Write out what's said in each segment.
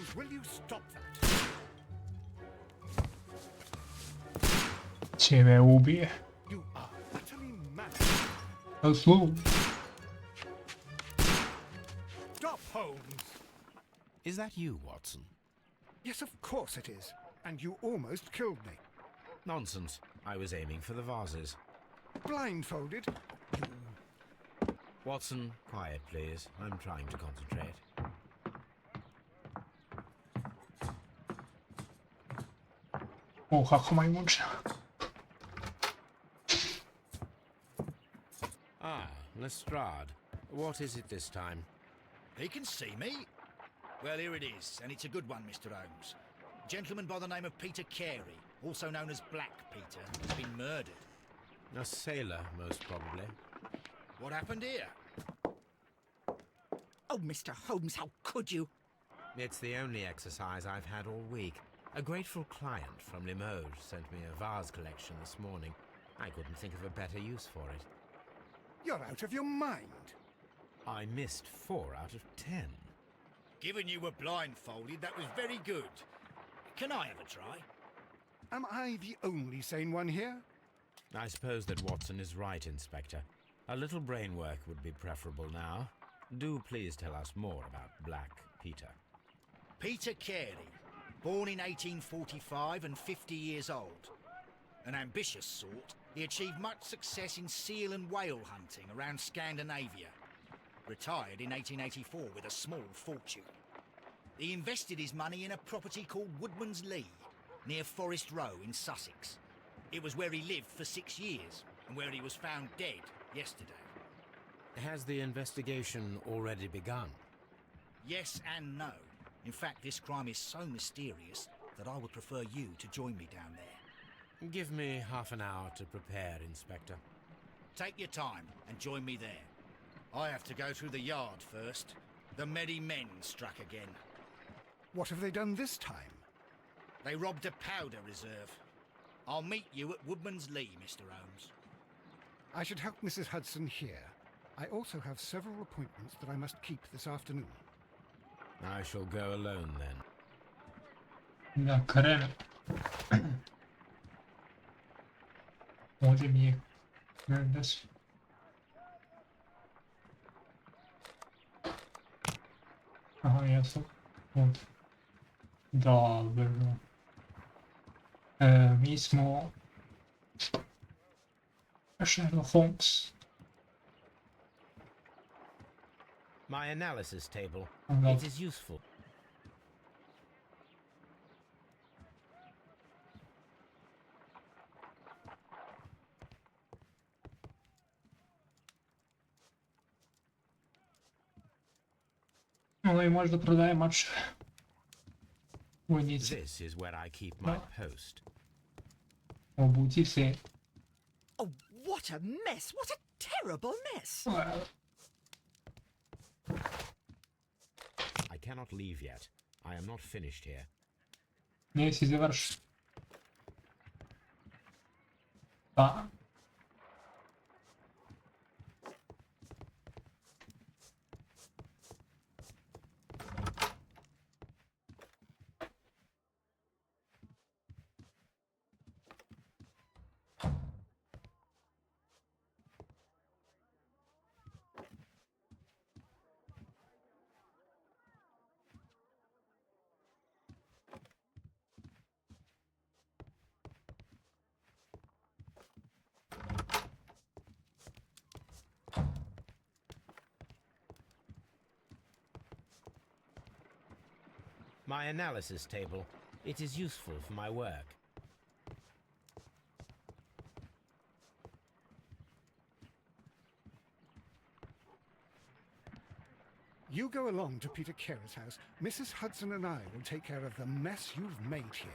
Holmes, will you stop that? Ciebie ubiję. You are utterly mad. No słów. Stop, Holmes! Is that you, Watson? Yes, of course it is. And you almost killed me. Nonsense. I was aiming for the vases. Blindfolded? Watson, quiet, please. I'm trying to concentrate. Ucha majmucze. Ah, Lestrade. What is it this time? He can see me. Well, here it is, and it's a good one, Mr. Holmes. A gentleman by the name of Peter Carey, also known as Black Peter, has been murdered. A sailor, most probably. What happened here? Oh, Mr. Holmes, how could you? It's the only exercise I've had all week. A grateful client from Limoges sent me a vase collection this morning. I couldn't think of a better use for it. You're out of your mind. I missed 4 out of 10. Given you were blindfolded, that was very good. Can I have a try? Am I the only sane one here? I suppose that Watson is right, Inspector. A little brain work would be preferable now. Do please tell us more about Black Peter. Peter Carey, born in 1845 and 50 years old. An ambitious sort, he achieved much success in seal and whale hunting around Scandinavia. Retired in 1884 with a small fortune. He invested his money in a property called Woodman's Lee, near Forest Row in Sussex. It was where he lived for 6 years, and where he was found dead yesterday. Has the investigation already begun? Yes and no. In fact, this crime is so mysterious that I would prefer you to join me down there. Give me half an hour to prepare, Inspector. Take your time and join me there. I have to go through the yard first. The merry men struck again. What have they done this time? They robbed a powder reserve. I'll meet you at Woodman's Lee, Mr. Holmes. I should help Mrs. Hudson here. I also have several appointments that I must keep this afternoon. I shall go alone then. Na krem. Ovdje mi je Mendes. Aha, jesu. Ovdje. Dobro. Mi smo Sherlock Holmes. My analysis table. No. It is useful. No i možda prodaje mač vojnici. This is where I keep my post. Obuci se. Oh, what a mess! What a terrible mess! I cannot leave yet. I am not finished here. Nisi završi. Pa. My analysis table. It is useful for my work. You go along to Peter Carey's house. Mrs. Hudson and I will take care of the mess you've made here.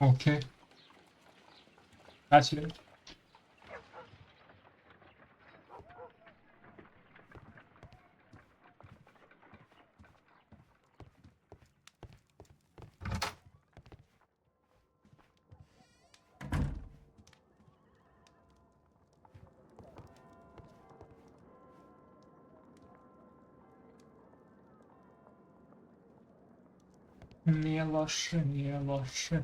Okay. That's it. Nije loše, nije loše.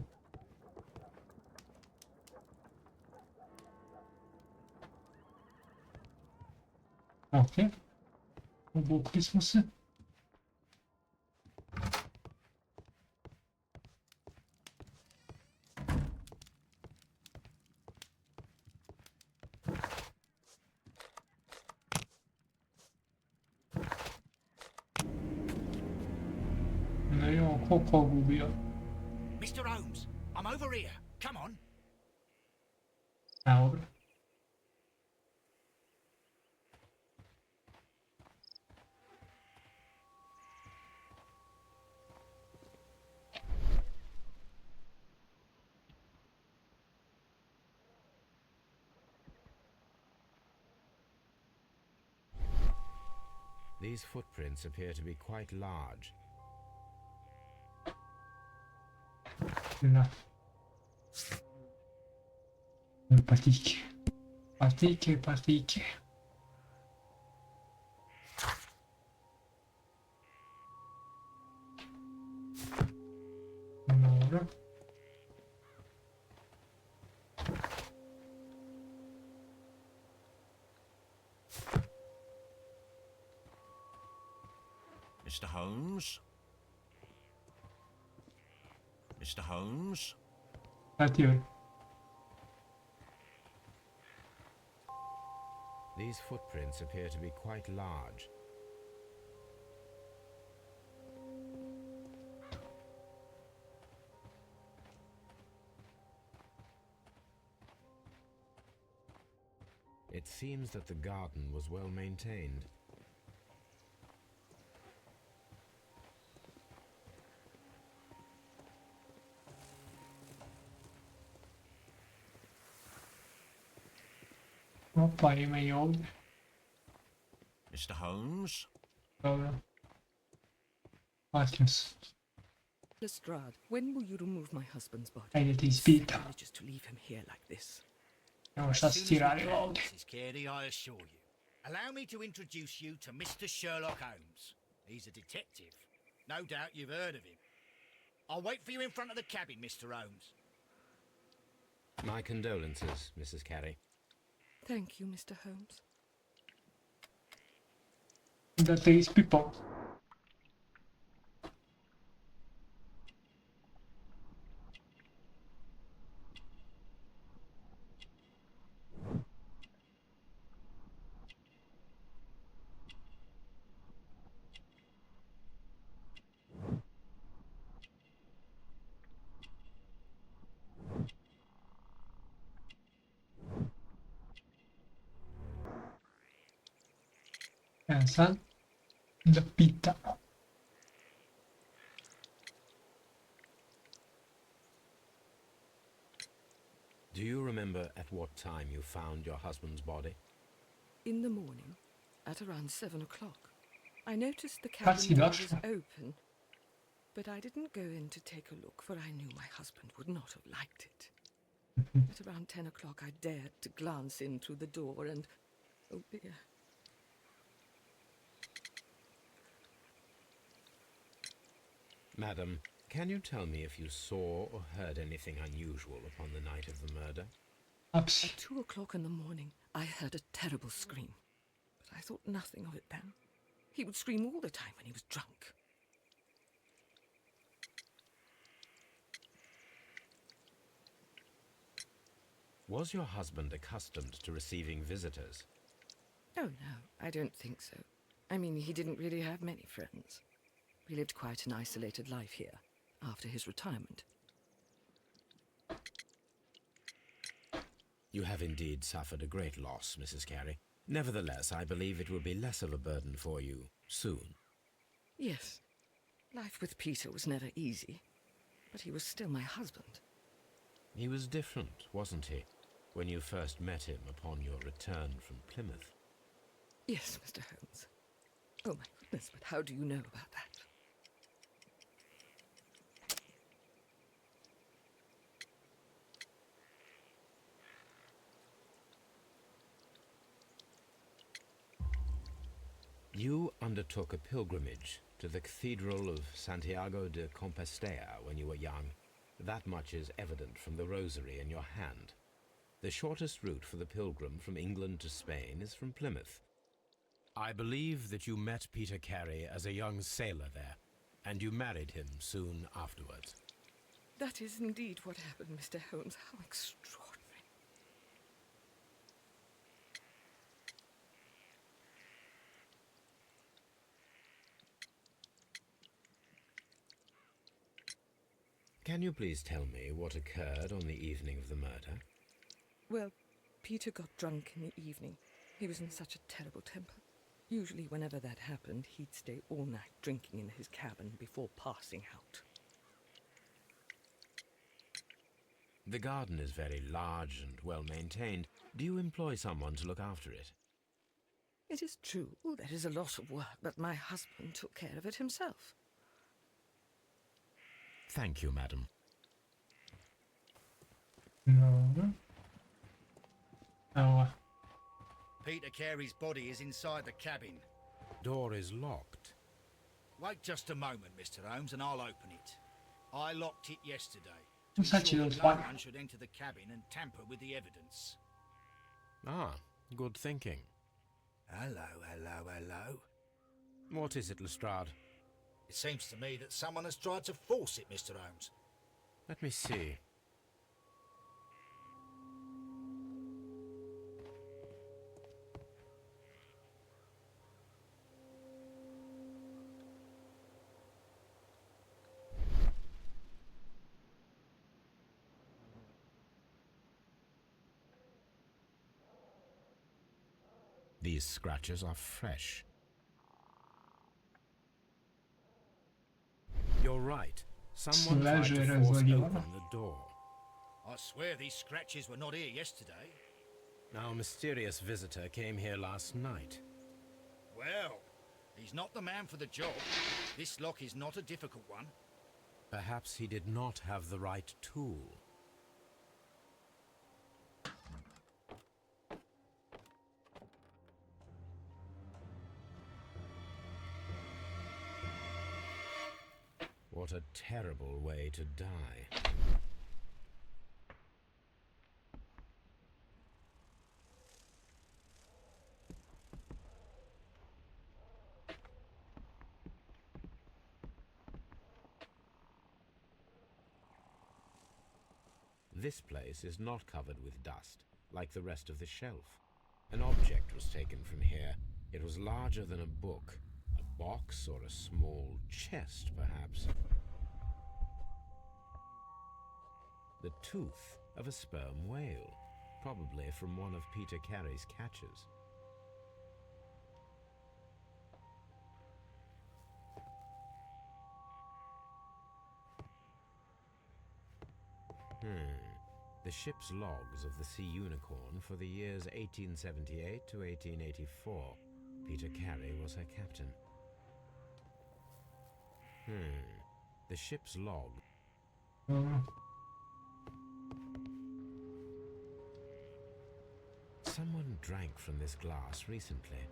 Ok. Obukli smo se. Ne, on koliko gubio. Mr. Holmes, I'm over here. Come on. Dobro. These footprints appear to be quite large. Da. Patike. Patike, patike. Dobro. Mr. Holmes? Mr. Holmes? Šta ti je? These footprints appear to be quite large. It seems that the garden was well maintained. Opa, ima i ovdje. Mr. Holmes? Dobro. Platim se. Lestrade, when will you remove my husband's body? Ajde te ispitam. Manages to leave him here like this. Evo šta As si soon ti as we radio can, ovdje. Mrs. Carey, I assure you. Allow me to introduce you to Mr. Sherlock Holmes. He's a detective. No doubt you've heard of him. I'll wait for you in front of the cabin, Mr. Holmes. My condolences, Mrs. Carey. Thank you, Mr. Holmes. Da te ispipam. Sad da pitamo. Do you remember at what time you found your husband's body? In the morning, at around 7 o'clock, I noticed the Kad si cabin door was došla? open, but I didn't go in to take a look, for I knew my husband would not have liked it. At around 10 o'clock, I dared to glance in through the door and, oh dear, Madam, can you tell me if you saw or heard anything unusual upon the night of the murder? Apsi. at 2 o'clock in the morning, I heard a terrible scream, but I thought nothing of it then. He would scream all the time when he was drunk. Was your husband accustomed to receiving visitors? Oh, no, I don't think so. I mean, he didn't really have many friends. He lived quite an isolated life here, after his retirement. You have indeed suffered a great loss, Mrs. Carey. Nevertheless, I believe it will be less of a burden for you soon. Yes, life with Peter was never easy, but he was still my husband. He was different, wasn't he, when you first met him upon your return from Plymouth? Yes, Mr. Holmes. Oh, my goodness, but how do you know about that? You are undertook a pilgrimage to the Cathedral of Santiago de Compostela when you were young. That much is evident from the rosary in your hand. The shortest route for the pilgrim from England to Spain is from Plymouth. I believe that you met Peter Carey as a young sailor there, and you married him soon afterwards. That is indeed what happened, Mr. Holmes. How extraordinary. Can you please tell me what occurred on the evening of the murder? Well, Peter got drunk in the evening. He was in such a terrible temper. Usually whenever that happened, he'd stay all night drinking in his cabin before passing out. The garden is very large and well maintained. Do you employ someone to look after it? It is true, there is a lot of work, but my husband took care of it himself. Thank you, madam. No. Oh, Peter Carey's body is inside the cabin. Door is locked. Wait just a moment, Mr. Holmes, and I'll open it. I locked it yesterday. To What's that ensure you that don't no like? one should enter the cabin and tamper with the evidence. Ah, good thinking. Hello, hello, hello. What is it, Lestrade? It seems to me that someone has tried to force it, Mr. Holmes. Let me see. These scratches are fresh. You're right. Someone tried to Свежие force разлогила. open the door. I swear these scratches were not here yesterday. Our mysterious visitor came here last night. Well, he's not the man for the job. This lock is not a difficult one. Perhaps he did not have the right tool. What a terrible way to die. This place is not covered with dust, like the rest of the shelf. An object was taken from here. It was larger than a book. A box or a small chest, perhaps. The tooth of a sperm whale, probably from one of Peter Carey's catches. The ship's logs of the Sea Unicorn for the years 1878 to 1884. Peter Carey was her captain. The ship's log. Someone drank from this glass recently.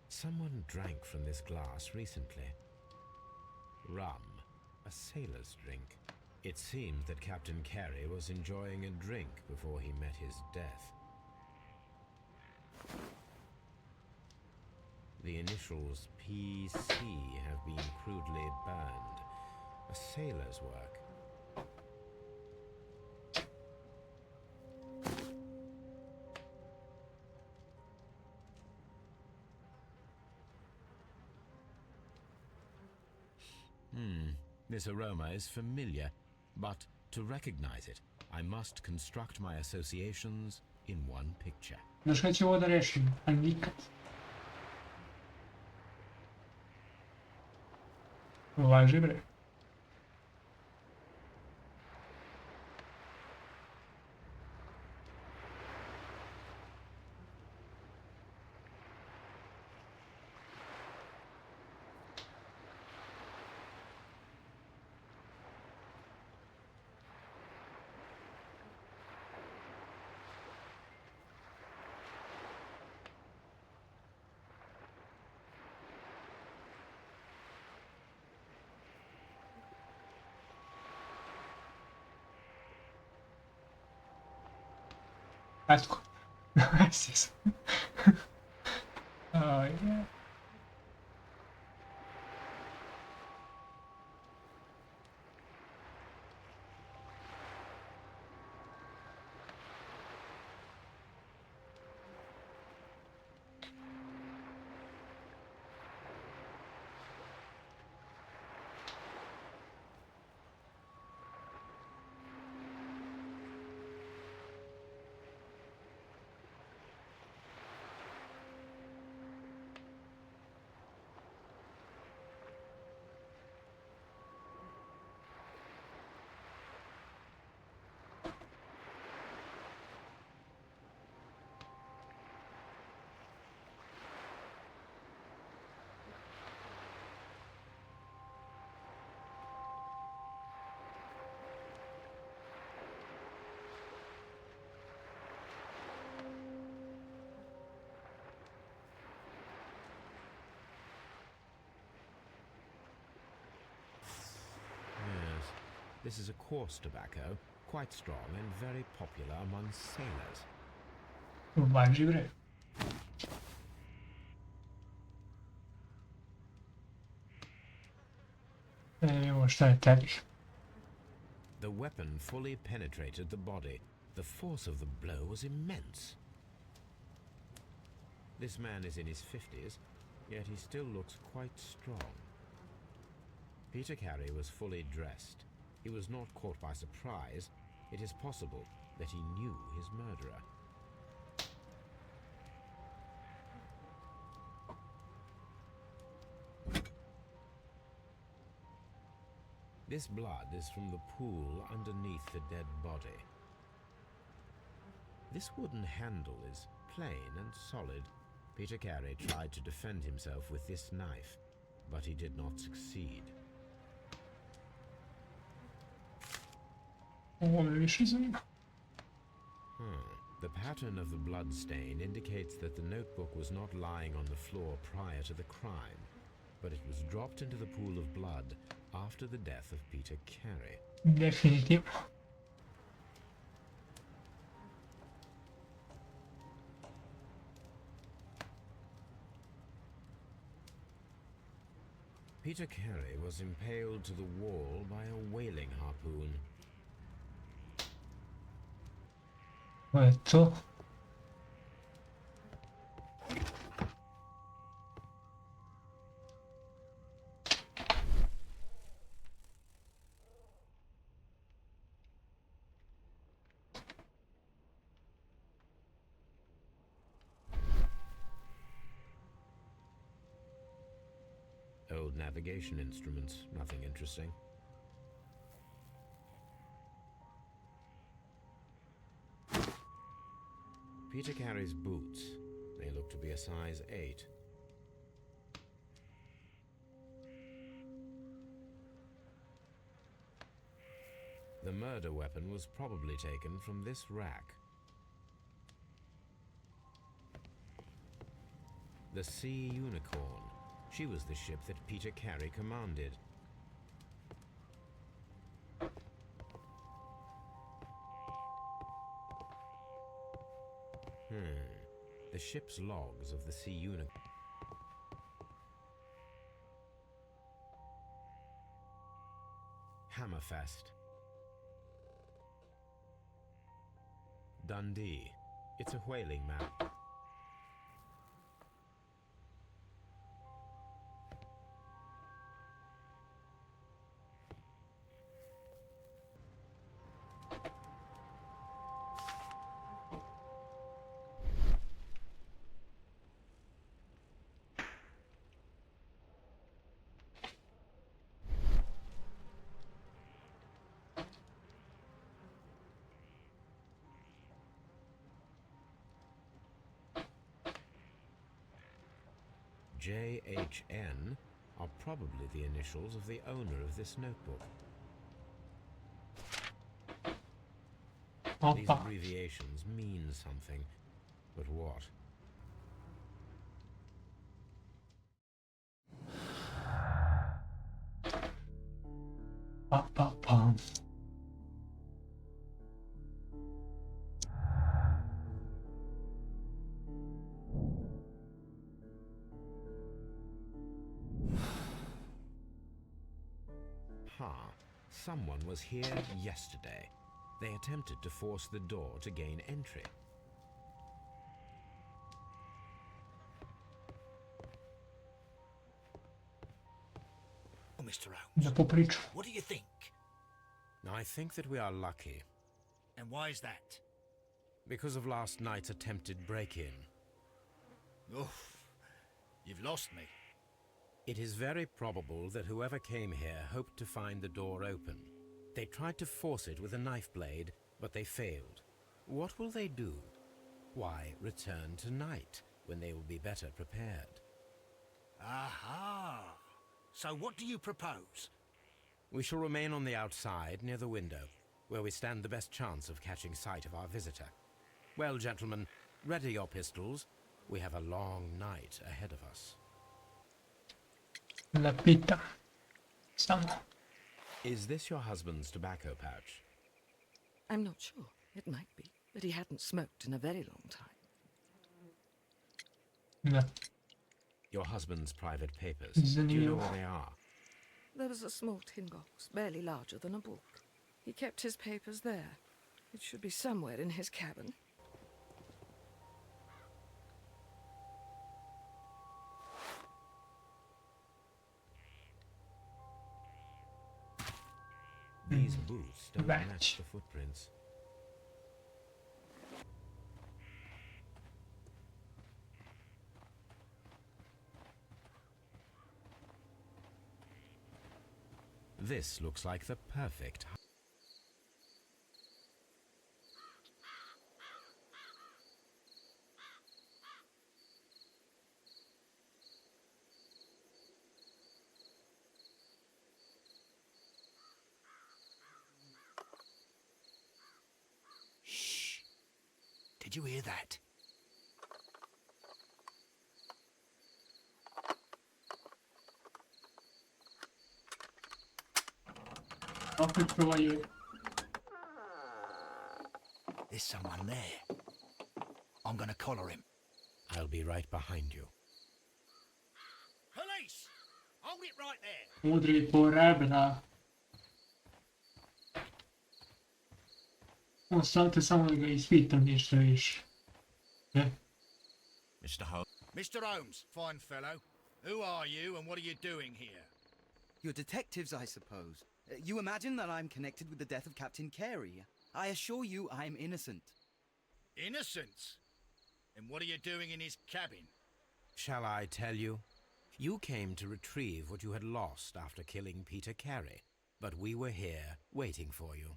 Someone drank from this glass recently. Rum, a sailor's drink. It seemed that Captain Carey was enjoying a drink before he met his death. The initials PC have been crudely burned. A sailor's work. This aroma is familiar, but to recognize it, I must construct my associations in one picture. Mas chegou da reši, a nikad. Važi bre. Ecco. Sì, sì. Oh, yeah. Yes, this is a coarse tobacco, quite strong and very popular among sailors. Vai livre. Devo stare attenti. The weapon fully penetrated the body. The force of the blow was immense. This man is in his 50s, yet he still looks quite strong. Peter Carey was fully dressed. He was not caught by surprise. It is possible that he knew his murderer. This blood is from the pool underneath the dead body. This wooden handle is plain and solid. Peter Carey tried to defend himself with this knife, but he did not succeed. The pattern of the blood stain indicates that the notebook was not lying on the floor prior to the crime, but it was dropped into the pool of blood after the death of Peter Carey. Definitivo. Peter Carey was impaled to the wall by a whaling harpoon. Ho detto. Old navigation instruments, nothing interesting. Peter Carey's boots. They look to be a size 8. The murder weapon was probably taken from this rack. The Sea Unicorn. She was the ship that Peter Carey commanded. The ship's logs of the Sea Unicorn. Hammerfest. Dundee. It's a whaling map. JHN are probably the initials of the owner of this notebook. These Oppa. abbreviations mean something, but what? Pa, pa, pa. Aha! Someone was here yesterday. They attempted to force the door to gain entry. Oh, Mr. Da Holmes, popriču. what do you think? I think that we are lucky And why is that? because of last night's attempted break-in. Oof, you've lost me. It is very probable that whoever came here hoped to find the door open. They tried to force it with a knife blade, but they failed. What will they do? Why, return tonight, when they will be better prepared. Aha! So what do you propose? We shall remain on the outside, near the window, where we stand the best chance of catching sight of our visitor. Well, gentlemen, ready your pistols. We have a long night ahead of us. La pita. Samo. Is this your husband's tobacco pouch? I'm not sure. It might be, but he hadn't smoked in a very long time. Da. Your husband's private papers. Do you know where they are? There was a small tin box, barely larger than a book. He kept his papers there. It should be somewhere in his cabin. These boots don't Match. match the footprints. This looks like the perfect. Shh! Did you hear that? Opet provajuje. There's someone there. I'm gonna collar him. I'll be right behind you. Police! Hold it right there! Udri po rebra. Ostavite samo da ga ispitam ništa više. Ne? Mr. Holmes. Mr. Holmes, fine fellow. Who are you and what are you doing here? You're detectives, I suppose. You imagine that I'm connected with the death of Captain Carey. I assure you I'm innocent. Innocent? And what are you doing in his cabin? Shall I tell you? You came to retrieve what you had lost after killing Peter Carey, but we were here waiting for you.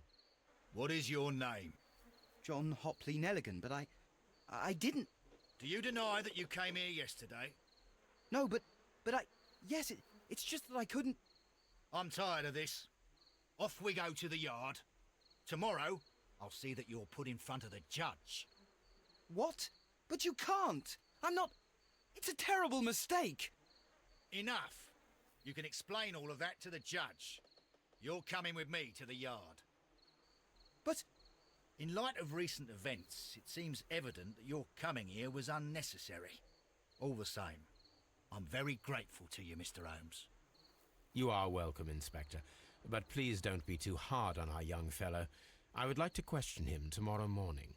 What is your name? John Hopley Nelligan, but I didn't... Do you deny that you came here yesterday? No, but yes, it's just that I couldn't... I'm tired of this. Off we go to the yard. Tomorrow, I'll see that you're put in front of the judge. What? But you can't! I'm not... It's a terrible mistake! Enough. You can explain all of that to the judge. You're coming with me to the yard. But... In light of recent events, it seems evident that your coming here was unnecessary. All the same, I'm very grateful to you, Mr. Holmes. You are welcome, Inspector, but please don't be too hard on our young fellow. I would like to question him tomorrow morning.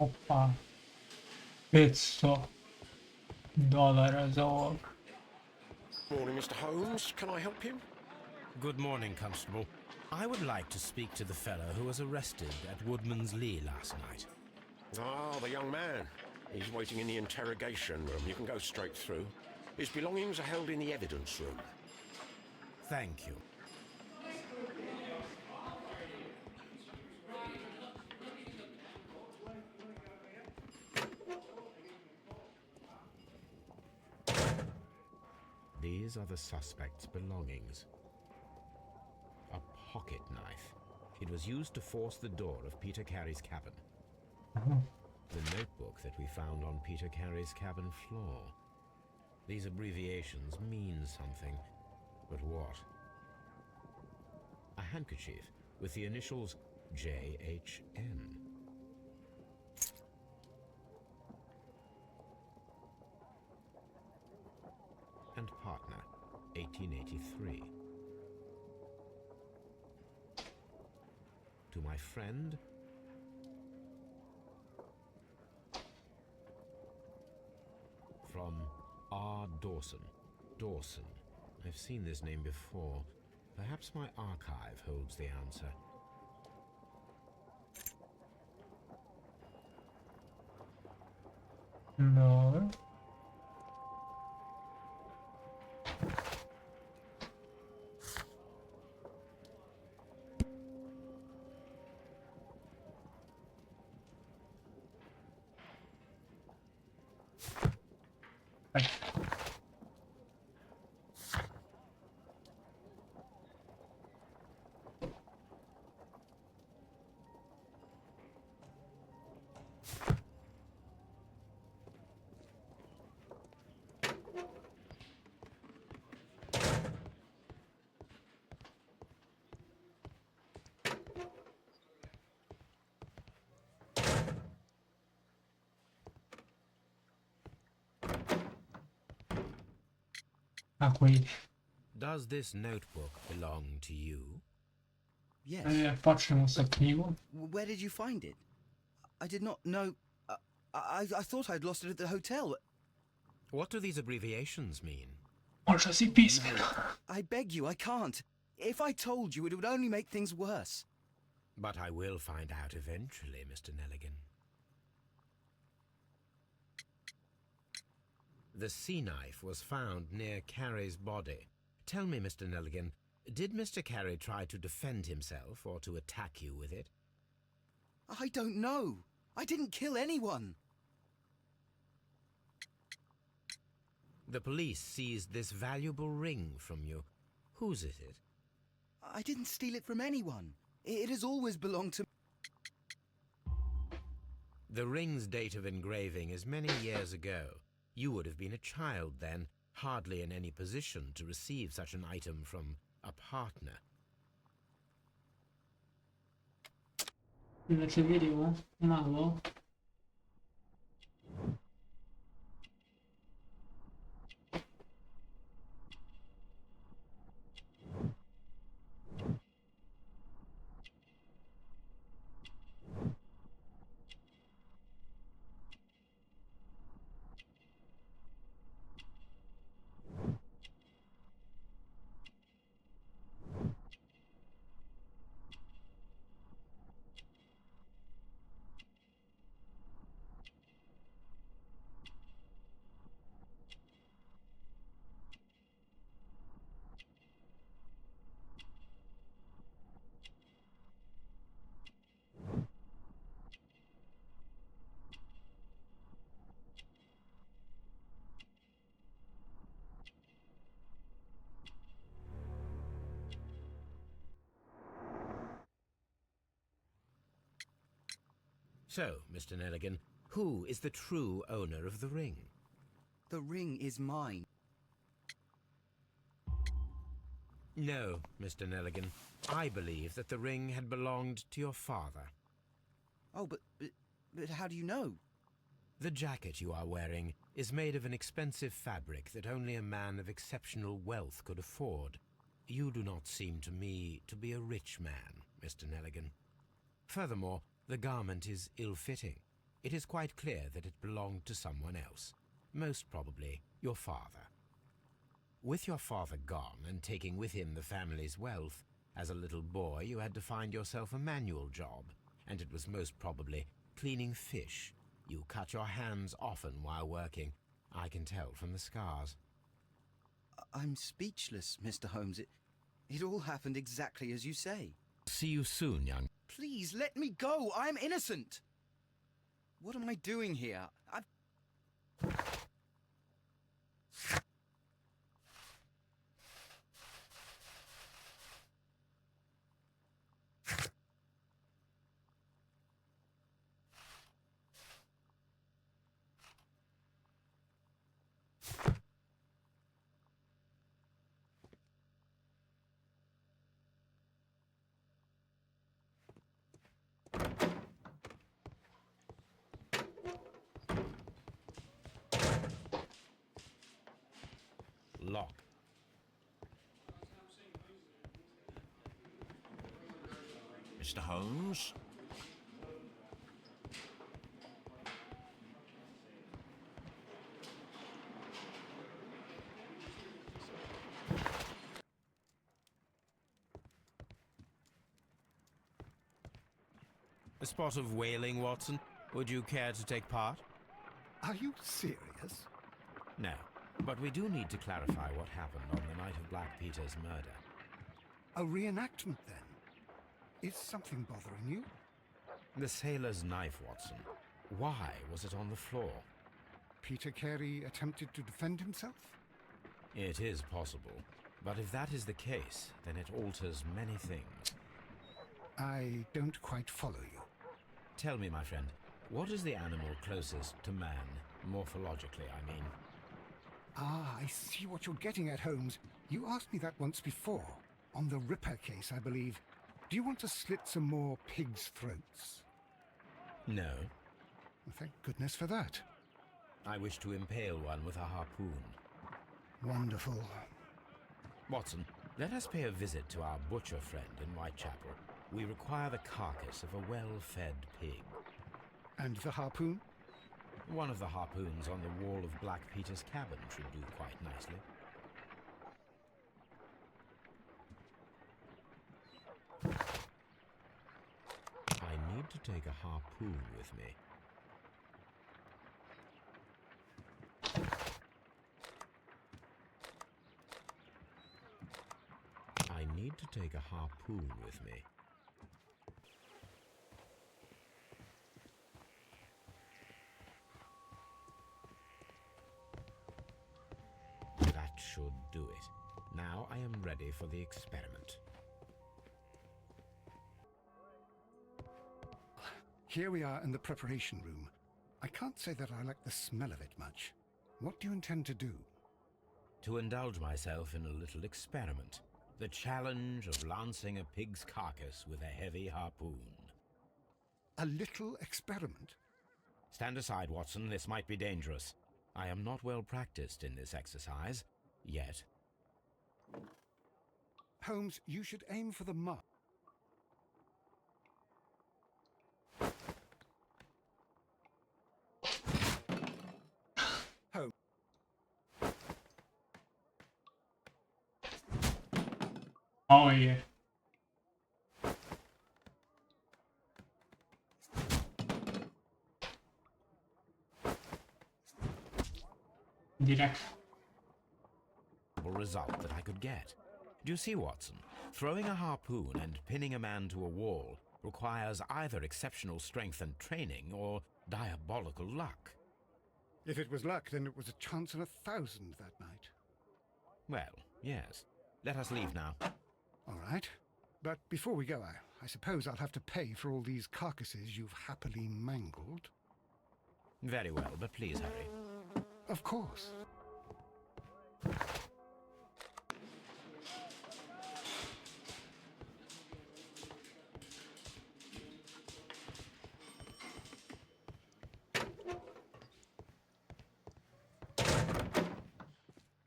Opa. $500 za ovog. Morning, Mr. Holmes. Can I help you? Good morning, Constable. I would like to speak to the fellow who was arrested at Woodman's Lee last night. Ah, the young man. He's waiting in the interrogation room. You can go straight through. His belongings are held in the evidence room. Thank you. These are the suspect's belongings. A pocket knife. It was used to force the door of Peter Carey's cabin. The notebook that we found on Peter Carey's cabin floor. These abbreviations mean something, but what? A handkerchief with the initials JHN. And partner, 1883. To my friend, from R. Dawson. Dawson. I've seen this name before. Perhaps my archive holds the answer. No. Right. Ah, qui. Does this notebook belong to you? Yes. Patrzę na knigę. Where did you find it? I did not know. I thought I'd lost it at the hotel. What do these abbreviations mean? Może si pismen. I beg you, I can't. If I told you, it would only make things worse. But I will find out eventually, Mr. Nelligan. The sea knife was found near Carey's body. Tell me, Mr. Nelligan, did Mr. Carey try to defend himself or to attack you with it? I don't know. I didn't kill anyone. The police seized this valuable ring from you. Whose is it? I didn't steal it from anyone. It has always belonged to... The ring's date of engraving is many years ago. You would have been a child then, hardly in any position to receive such an item from a partner. Znaczy video, mało. So, Mr. Nelligan, who is the true owner of the ring? The ring is mine. No, Mr. Nelligan. I believe that the ring had belonged to your father. Oh, but how do you know? The jacket you are wearing is made of an expensive fabric that only a man of exceptional wealth could afford. You do not seem to me to be a rich man, Mr. Nelligan. Furthermore, the garment is ill-fitting. It is quite clear that it belonged to someone else, most probably your father. With your father gone and taking with him the family's wealth, As a little boy, you had to find yourself a manual job, and it was most probably cleaning fish. You cut your hands often while working. I can tell from the scars. I'm speechless, Mr. Holmes. It all happened exactly as you say. See you soon, young. Please, let me go! I'm innocent! What am I doing here? I've... Lock. Mr. Holmes? A spot of whaling, Watson. Would you care to take part? Are you serious? No, but we do need to clarify what happened on the night of Black Peter's murder. A reenactment, then? Is something bothering you? The sailor's knife, Watson. Why was it on the floor? Peter Carey attempted to defend himself? It is possible, but if that is the case, then it alters many things. I don't quite follow you. Tell me, my friend, what is the animal closest to man, morphologically, I mean? Ah, I see what you're getting at, Holmes. You asked me that once before. On the Ripper case, I believe. Do you want to slit some more pigs' throats? No. Well, thank goodness for that. I wish to impale one with a harpoon. Wonderful. Watson, let us pay a visit to our butcher friend in Whitechapel. We require the carcass of a well-fed pig. And the harpoon? One of the harpoons on the wall of Black Peter's cabin should do quite nicely. I need to take a harpoon with me. I need to take a harpoon with me. That should do it. Now I am ready for the experiment. Here we are in the preparation room. I can't say that I like the smell of it much. What do you intend to do? To indulge myself in a little experiment. The challenge of lancing a pig's carcass with a heavy harpoon. A little experiment? Stand aside, Watson. This might be dangerous. I am not well practiced in this exercise, yet. Holmes, you should aim for the mark. Holmes. Oh yeah. Direkt. Result that I could get. Do you see, Watson? Throwing a harpoon and pinning a man to a wall requires either exceptional strength and training or diabolical luck. If it was luck, then it was a chance in 1,000 that night. Well, yes. Let us leave now. All right. But before we go, I suppose I'll have to pay for all these carcasses you've happily mangled. Very well, but please hurry. Of course.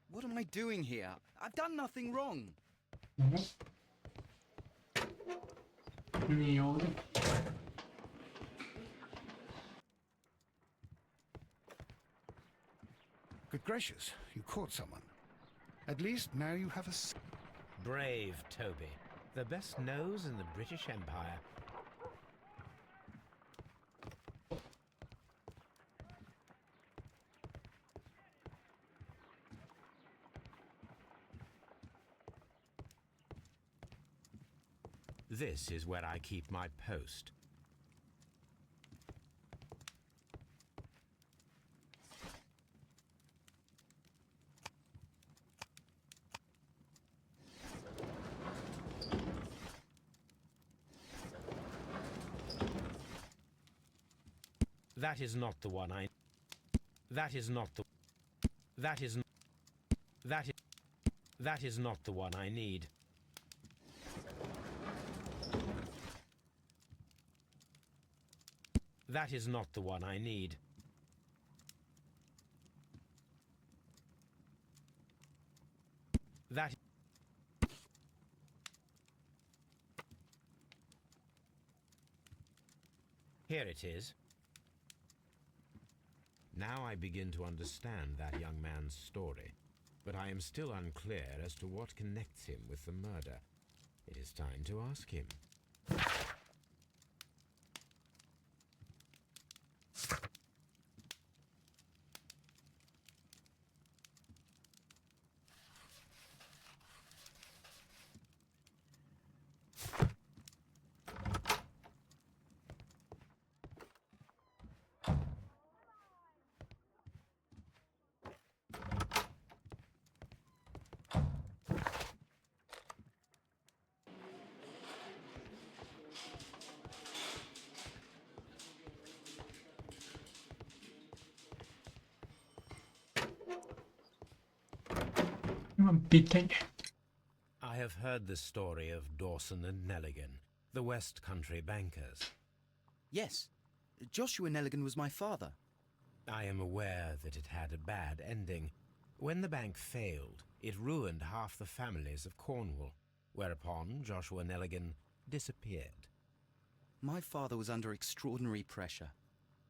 What am I doing here? I've done nothing wrong. Evet. İyi oldu. Good gracious, you caught someone. At least now you have a... Brave Toby. The best nose in the British Empire. This is where I keep my post. That is not the one I... That is not the... That is... That is... That is not the one I need. That is not the one I need. That... Here it is. Now I begin to understand that young man's story, but I am still unclear as to what connects him with the murder. It is time to ask him. Mam pytanie. I have heard the story of Dawson and Nelligan, the West Country bankers. Yes, Joshua Nelligan was my father. I am aware that it had a bad ending. When the bank failed, it ruined half the families of Cornwall, whereupon Joshua Nelligan disappeared. My father was under extraordinary pressure.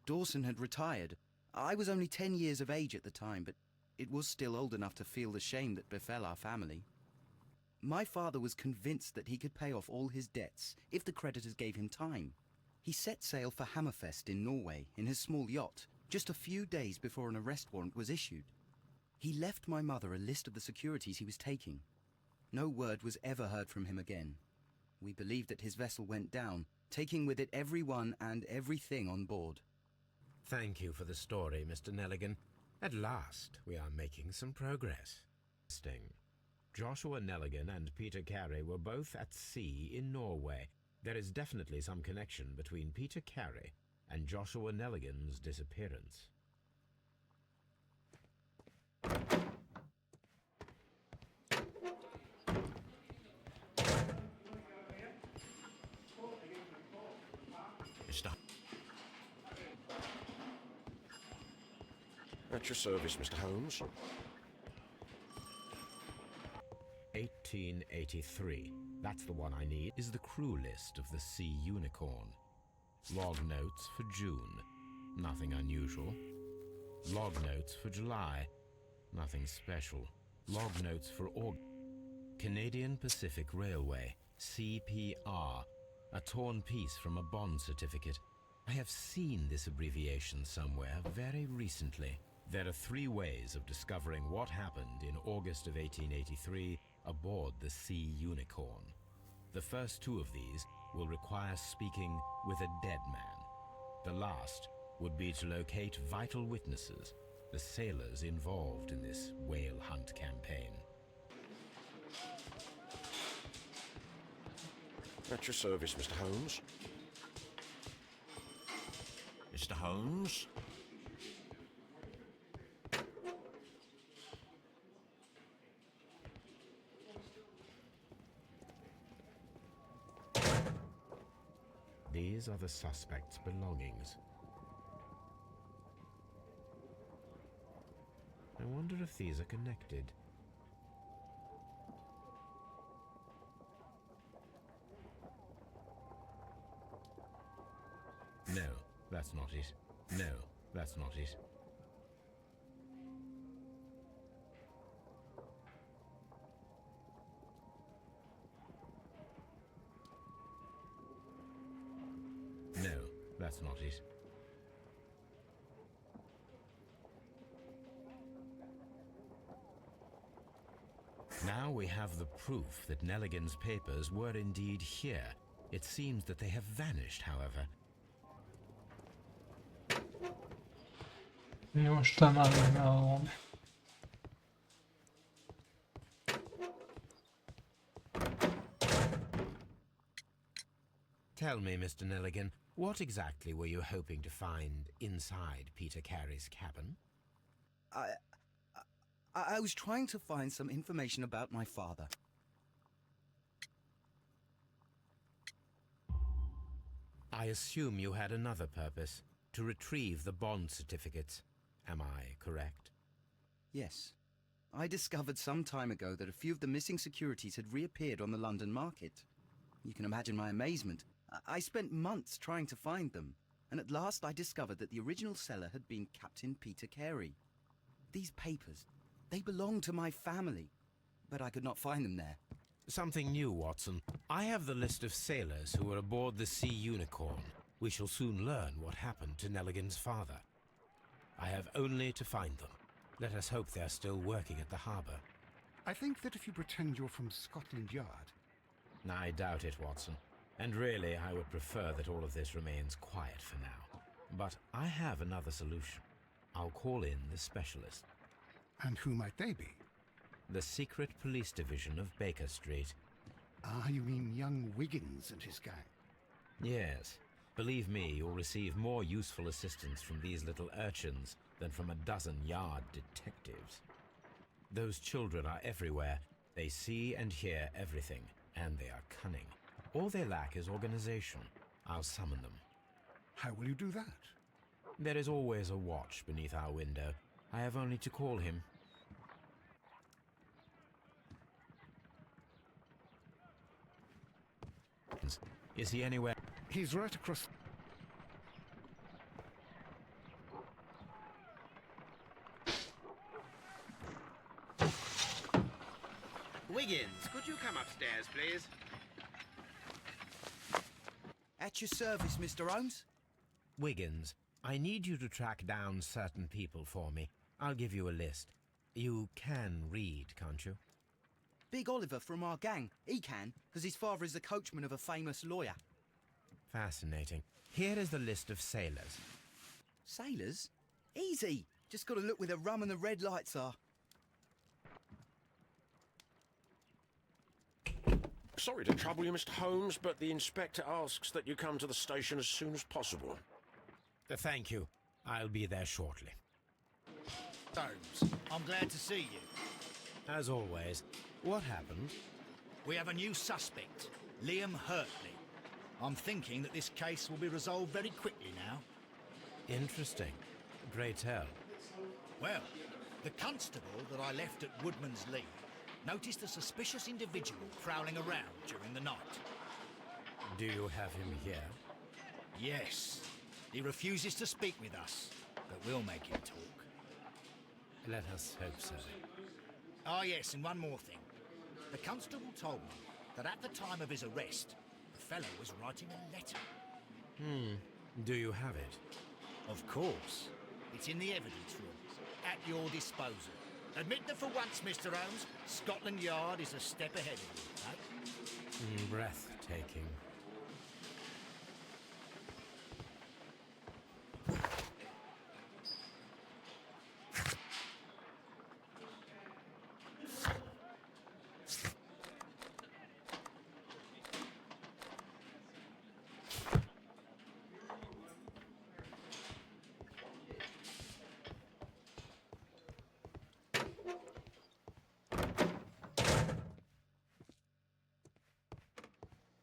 Dawson had retired. I was only 10 years of age at the time, but it was still old enough to feel the shame that befell our family. My father was convinced that he could pay off all his debts if the creditors gave him time. He set sail for Hammerfest in Norway in his small yacht, just a few days before an arrest warrant was issued. He left my mother a list of the securities he was taking. No word was ever heard from him again. We believe that his vessel went down, taking with it everyone and everything on board. Thank you for the story, Mr. Nelligan. At last, we are making some progress. Joshua Nelligan and Peter Carey were both at sea in Norway. There is definitely some connection between Peter Carey and Joshua Nelligan's disappearance. Mr. At your service, Mr. Holmes. 1883. That's the one I need. Is the crew list of the Sea Unicorn. Log notes for June. Nothing unusual. Log notes for July. Nothing special. Log notes for August. Canadian Pacific Railway. CPR. A torn piece from a bond certificate. I have seen this abbreviation somewhere very recently. There are 3 ways of discovering what happened in August of 1883 aboard the Sea Unicorn. The first 2 of these will require speaking with a dead man. The last would be to locate vital witnesses, the sailors involved in this whale hunt campaign. At your service, Mr. Holmes. Mr. Holmes? These are the suspect's belongings. I wonder if these are connected. No, that's not it. No, that's not it. That's not it. Now we have the proof that Nelligan's papers were indeed here. It seems that they have vanished, however. Mi most emelni valami. Tell me, Mr. Nelligan, what exactly were you hoping to find inside Peter Carey's cabin? I was trying to find some information about my father. I assume you had another purpose, to retrieve the bond certificates. Am I correct? Yes. I discovered some time ago that a few of the missing securities had reappeared on the London market. You can imagine my amazement. I spent months trying to find them, and at last I discovered that the original seller had been Captain Peter Carey. These papers, they belong to my family, but I could not find them there. Something new, Watson. I have the list of sailors who were aboard the Sea Unicorn. We shall soon learn what happened to Nelligan's father. I have only to find them. Let us hope they are still working at the harbour. I think that if you pretend you're from Scotland Yard... I doubt it, Watson. And really, I would prefer that all of this remains quiet for now. But I have another solution. I'll call in the specialist. And who might they be? The secret police division of Baker Street. Ah, you mean young Wiggins and his gang? Yes. Believe me, you'll receive more useful assistance from these little urchins than from a dozen yard detectives. Those children are everywhere. They see and hear everything, and they are cunning. All they lack is organization. I'll summon them. How will you do that? There is always a watch beneath our window. I have only to call him. Is he anywhere? He's right across... Wiggins, could you come upstairs, please? At your service, Mr. Holmes. Wiggins, I need you to track down certain people for me. I'll give you a list. You can read, can't you? Big Oliver from our gang. He can, because his father is the coachman of a famous lawyer. Fascinating. Here is the list of sailors. Sailors? Easy. Just got to look where the rum and the red lights are. Sorry to trouble you, Mr. Holmes, but the inspector asks that you come to the station as soon as possible. Thank you. I'll be there shortly. Holmes, I'm glad to see you. As always, what happened? We have a new suspect, Liam Hurtley. I'm thinking that this case will be resolved very quickly now. Interesting. Great tell. Well, the constable that I left at Woodman's Lee noticed a suspicious individual prowling around during the night. Do you have him here? Yes. He refuses to speak with us, but we'll make him talk. Let us hope so. Ah, yes, and one more thing. The constable told me that at the time of his arrest, the fellow was writing a letter. Do you have it? Of course. It's in the evidence room, at your disposal. Admit that for once, Mr. Holmes, Scotland Yard is a step ahead of you, eh? Breathtaking.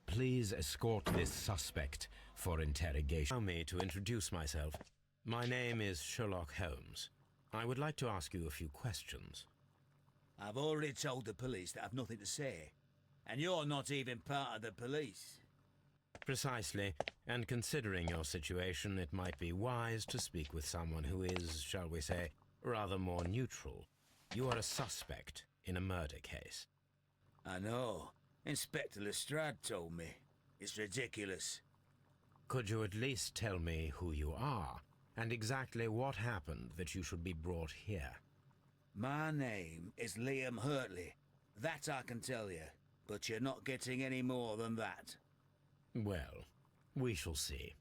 Please escort this suspect for interrogation. Allow me to introduce myself. My name is Sherlock Holmes. I would like to ask you a few questions. I've already told the police that I've nothing to say. And you're not even part of the police. Precisely, and considering your situation, it might be wise to speak with someone who is, shall we say, rather more neutral. You are a suspect in a murder case. I know. Inspector Lestrade told me. It's ridiculous. Could you at least tell me who you are, and exactly what happened that you should be brought here? My name is Liam Hurtley. That I can tell you, but you're not getting any more than that. Well, we shall see.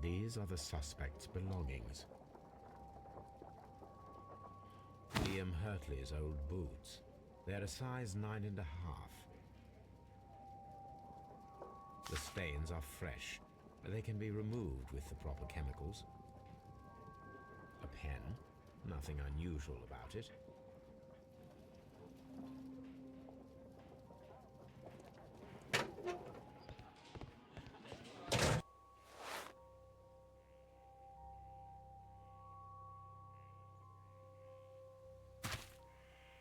These are the suspect's belongings. Liam Hurtley's old boots. They're a size 9.5. The stains are fresh. They can be removed with the proper chemicals. A pen. Nothing unusual about it.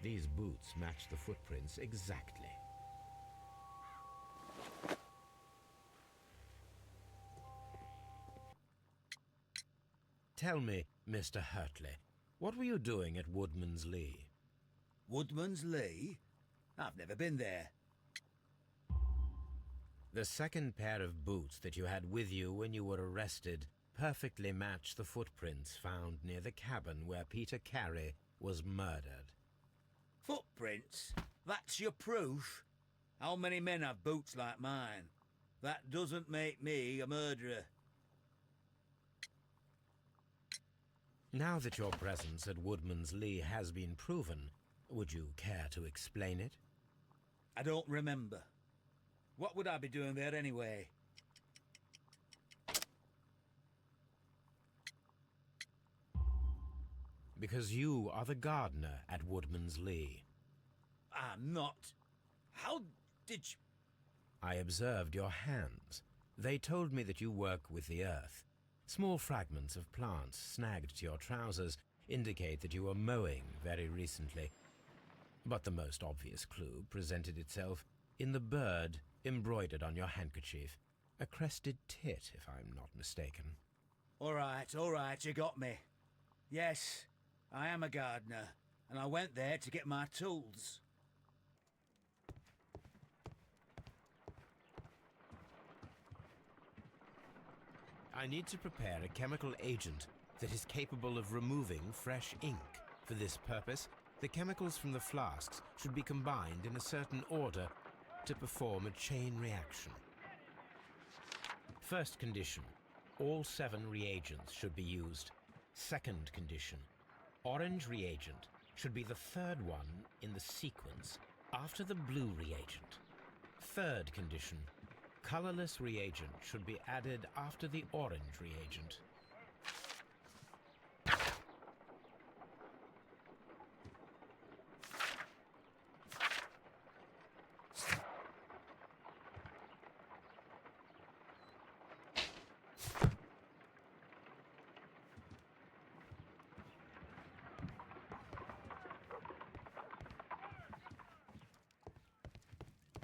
These boots match the footprints exactly. Tell me, Mr. Hurtley, what were you doing at Woodman's Lee? Woodman's Lee? I've never been there. The second pair of boots that you had with you when you were arrested perfectly match the footprints found near the cabin where Peter Carey was murdered. Footprints? That's your proof? How many men have boots like mine? That doesn't make me a murderer. Now that your presence at Woodman's Lee has been proven, would you care to explain it? I don't remember. What would I be doing there anyway? Because you are the gardener at Woodman's Lee. I'm not. How did you... I observed your hands. They told me that you work with the earth. Small fragments of plants snagged to your trousers indicate that you were mowing very recently. But the most obvious clue presented itself in the bird embroidered on your handkerchief. A crested tit, if I'm not mistaken. All right, you got me. Yes, I am a gardener, and I went there to get my tools. I need to prepare a chemical agent that is capable of removing fresh ink. For this purpose, the chemicals from the flasks should be combined in a certain order to perform a chain reaction. First condition, all 7 reagents should be used. Second condition, orange reagent should be the third one in the sequence after the blue reagent. Third condition, colorless reagent should be added after the orange reagent.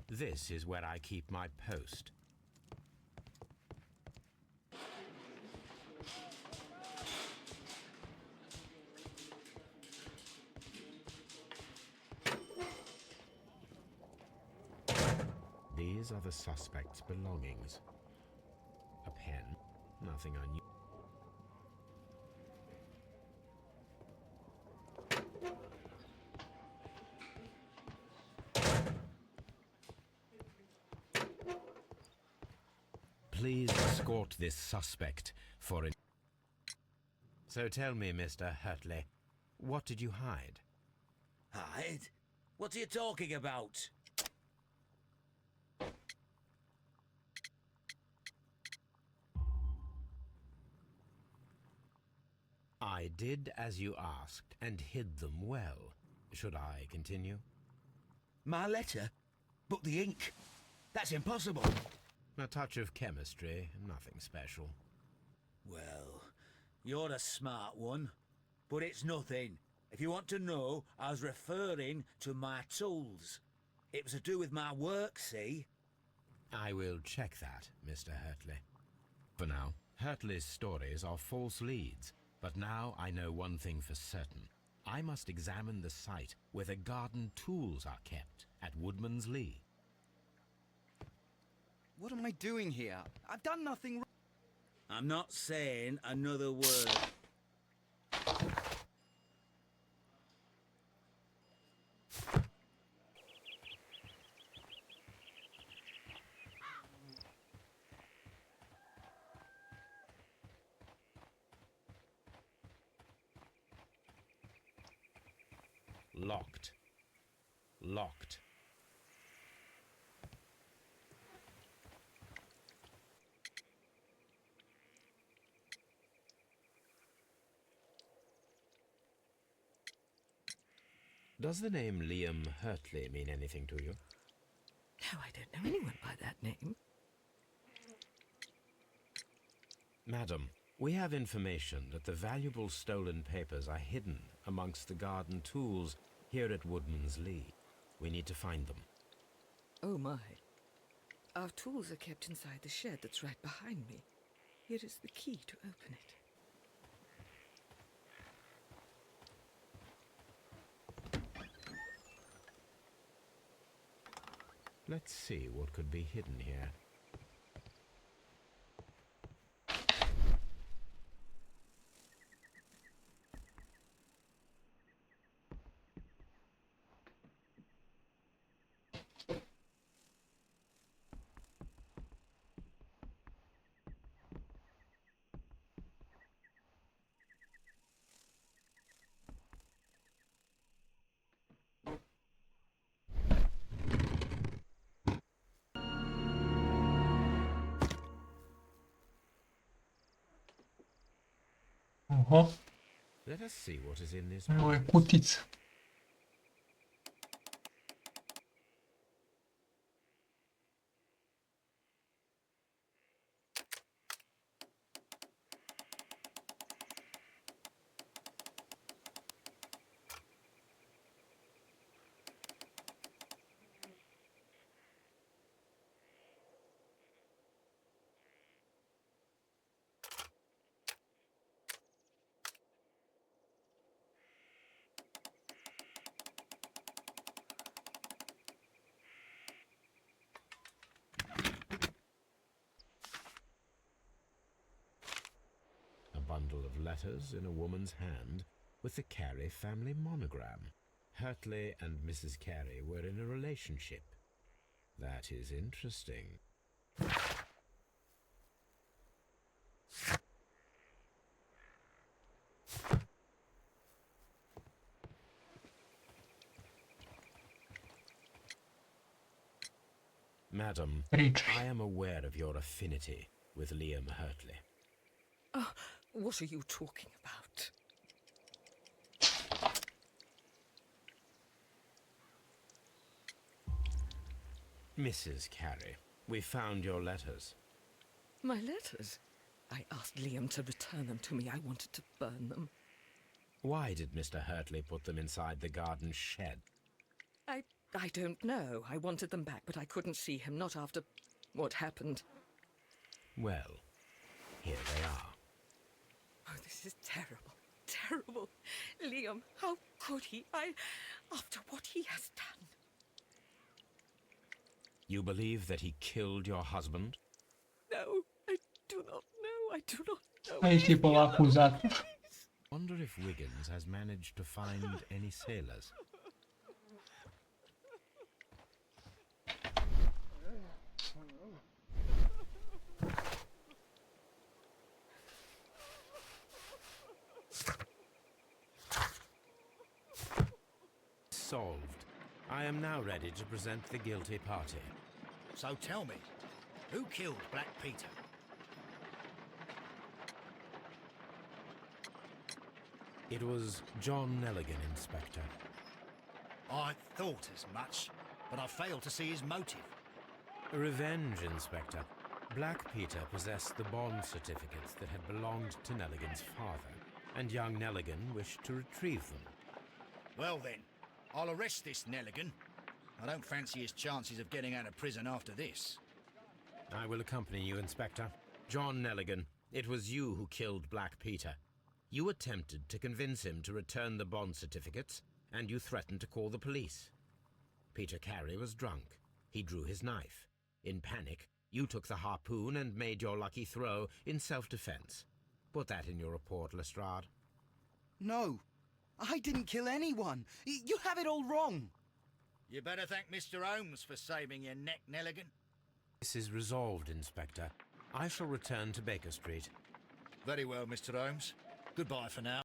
This is where I keep my post. These are the suspect's belongings. A pen, nothing unusual. Please escort this suspect for an... So tell me, Mr. Hurtley, what did you hide? Hide? What are you talking about? I did as you asked and hid them well. Should I continue? My letter? But the ink? That's impossible. A touch of chemistry, nothing special. Well, you're a smart one, but it's nothing. If you want to know, I was referring to my tools. It was to do with my work, see? I will check that, Mr. Hurtley. For now, Hurtley's stories are false leads, but now I know one thing for certain. I must examine the site where the garden tools are kept at Woodman's Lee. What am I doing here? I've done nothing wrong. I'm not saying another word. Locked. Locked. Does the name Liam Hurtley mean anything to you? No, I don't know anyone by that name. Madam, we have information that the valuable stolen papers are hidden amongst the garden tools here at Woodman's Lee. We need to find them. Oh my. Our tools are kept inside the shed that's right behind me. Here is the key to open it. Let's see what could be hidden here. Oho, Let us see what is in this e o box. cutiță. A bundle of letters in a woman's hand with the Carey family monogram. Hurtley and Mrs. Carey were in a relationship. That is interesting. Madam, Rich. I am aware of your affinity with Liam Hurtley. Oh, what are you talking about? Mrs. Carey, we found your letters. My letters? I asked Liam to return them to me. I wanted to burn them. Why did Mr. Hurtley put them inside the garden shed? I don't know. I wanted them back, but I couldn't see him, not after what happened. Well, here they are. Oh, this is terrible. Terrible. Liam, how could he? After what he has done. You believe that he killed your husband? No, I do not know. I do not know. Aici tipul acuzat. Wonder if Wiggins has managed to find any sailors. solved. I am now ready to present the guilty party. So tell me, who killed Black Peter? It was John Nelligan, Inspector. I thought as much, but I failed to see his motive. Revenge, Inspector. Black Peter possessed the bond certificates that had belonged to Nelligan's father, and young Nelligan wished to retrieve them. Well then, I'll arrest this Nelligan. I don't fancy his chances of getting out of prison after this. I will accompany you, Inspector. John Nelligan, it was you who killed Black Peter. You attempted to convince him to return the bond certificates, and you threatened to call the police. Peter Carey was drunk. He drew his knife. In panic, you took the harpoon and made your lucky throw in self-defense. Put that in your report, Lestrade. No, I didn't kill anyone. You have it all wrong. You better thank Mr. Holmes for saving your neck, Nelligan. This is resolved, Inspector. I shall return to Baker Street. Very well, Mr. Holmes. Goodbye for now.